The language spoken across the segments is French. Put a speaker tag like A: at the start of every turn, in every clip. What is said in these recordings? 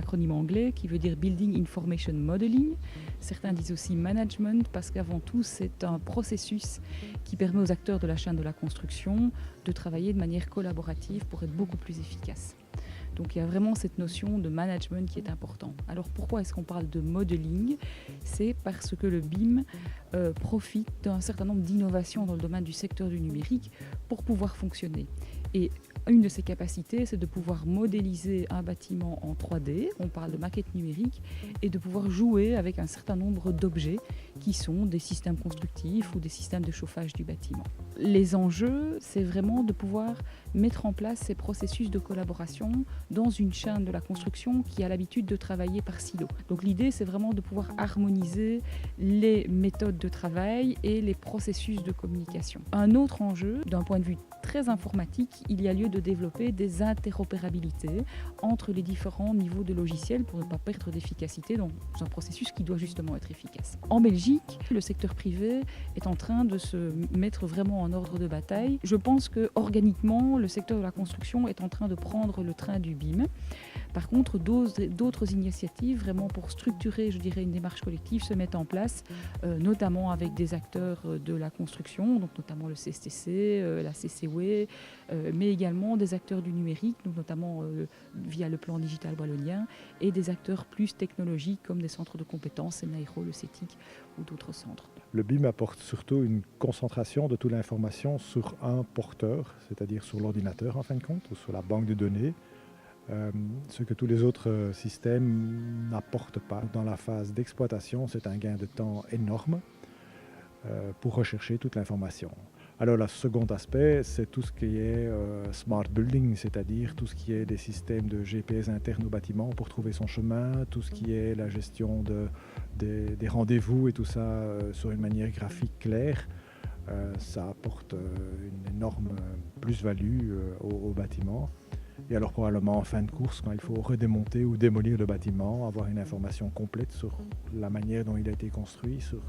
A: acronyme anglais qui veut dire Building Information Modeling. Certains disent aussi management parce qu'avant tout, c'est un processus qui permet aux acteurs de la chaîne de la construction de travailler de manière collaborative pour être beaucoup plus efficace. Donc il y a vraiment cette notion de management qui est important. Alors pourquoi est-ce qu'on parle de modeling? C'est parce que le BIM profite d'un certain nombre d'innovations dans le domaine du secteur du numérique pour pouvoir fonctionner. Et une de ses capacités, c'est de pouvoir modéliser un bâtiment en 3D, on parle de maquette numérique, et de pouvoir jouer avec un certain nombre d'objets qui sont des systèmes constructifs ou des systèmes de chauffage du bâtiment. Les enjeux, c'est vraiment de pouvoir mettre en place ces processus de collaboration dans une chaîne de la construction qui a l'habitude de travailler par silo. Donc l'idée, c'est vraiment de pouvoir harmoniser les méthodes de travail et les processus de communication. Un autre enjeu, d'un point de vue très informatique, il y a lieu de développer des interopérabilités entre les différents niveaux de logiciels pour ne pas perdre d'efficacité dans un processus qui doit justement être efficace. En Belgique, le secteur privé est en train de se mettre vraiment en ordre de bataille. Je pense que organiquement, le secteur de la construction est en train de prendre le train du BIM. Par contre, d'autres initiatives vraiment pour structurer, je dirais, une démarche collective se mettent en place, notamment avec des acteurs de la construction, donc notamment le CSTC, la CCW, mais également des acteurs du numérique, donc notamment via le plan digital wallonien, et des acteurs plus technologiques comme des centres de compétences, Enairo, le CETIC ou d'autres centres.
B: Le BIM apporte surtout une concentration de toute l'information sur un porteur, c'est-à-dire sur l'ordinateur en fin de compte, ou sur la banque de données, ce que tous les autres systèmes n'apportent pas. Dans la phase d'exploitation, c'est un gain de temps énorme pour rechercher toute l'information. Alors le second aspect, c'est tout ce qui est smart building, c'est-à-dire tout ce qui est des systèmes de GPS internes au bâtiment pour trouver son chemin, tout ce qui est la gestion des rendez-vous et tout ça sur une manière graphique claire. Ça apporte une énorme plus-value au bâtiment. Et alors probablement en fin de course, quand il faut redémonter ou démolir le bâtiment, avoir une information complète sur la manière dont il a été construit, sur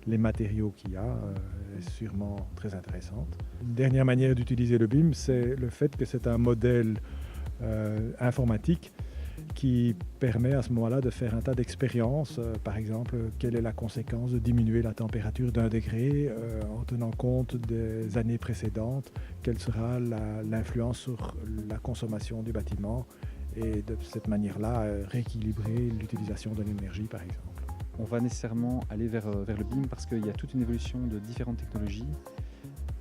B: les matériaux qu'il y a, est sûrement très intéressante. Une dernière manière d'utiliser le BIM, c'est le fait que c'est un modèle informatique qui permet à ce moment-là de faire un tas d'expériences. Par exemple, quelle est la conséquence de diminuer la température d'1 degré en tenant compte des années précédentes, quelle sera l'influence sur la consommation du bâtiment et de cette manière-là rééquilibrer l'utilisation de l'énergie par exemple.
C: On va nécessairement aller vers le BIM parce qu'il y a toute une évolution de différentes technologies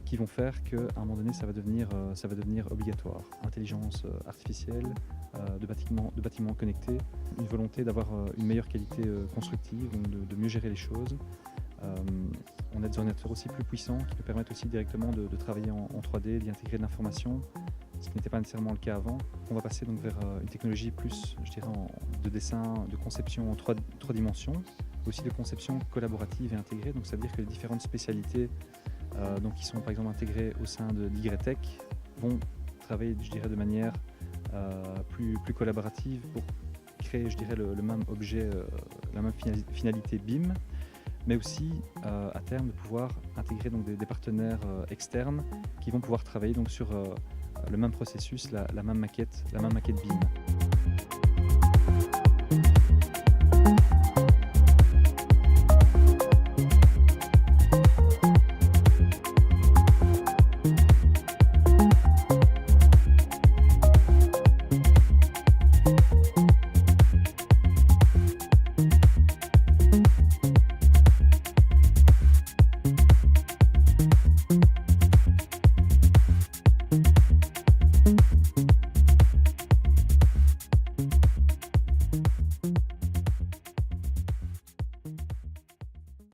C: qui vont faire qu'à un moment donné, ça va devenir obligatoire. Intelligence artificielle, de bâtiments connectés, une volonté d'avoir une meilleure qualité constructive, donc de mieux gérer les choses. On a des ordinateurs aussi plus puissants qui nous permettent aussi directement de travailler en 3D, d'y intégrer de l'information, ce qui n'était pas nécessairement le cas avant. On va passer donc vers une technologie plus, je dirais, de dessin, de conception en 3 dimensions, aussi de conception collaborative et intégrée, donc ça veut dire que les différentes spécialités donc qui sont par exemple intégrés au sein de l'YTech vont travailler, je dirais, de manière plus collaborative pour créer, je dirais, le même objet, la même finalité BIM, mais aussi à terme de pouvoir intégrer donc des partenaires externes qui vont pouvoir travailler donc sur le même processus, la même maquette BIM.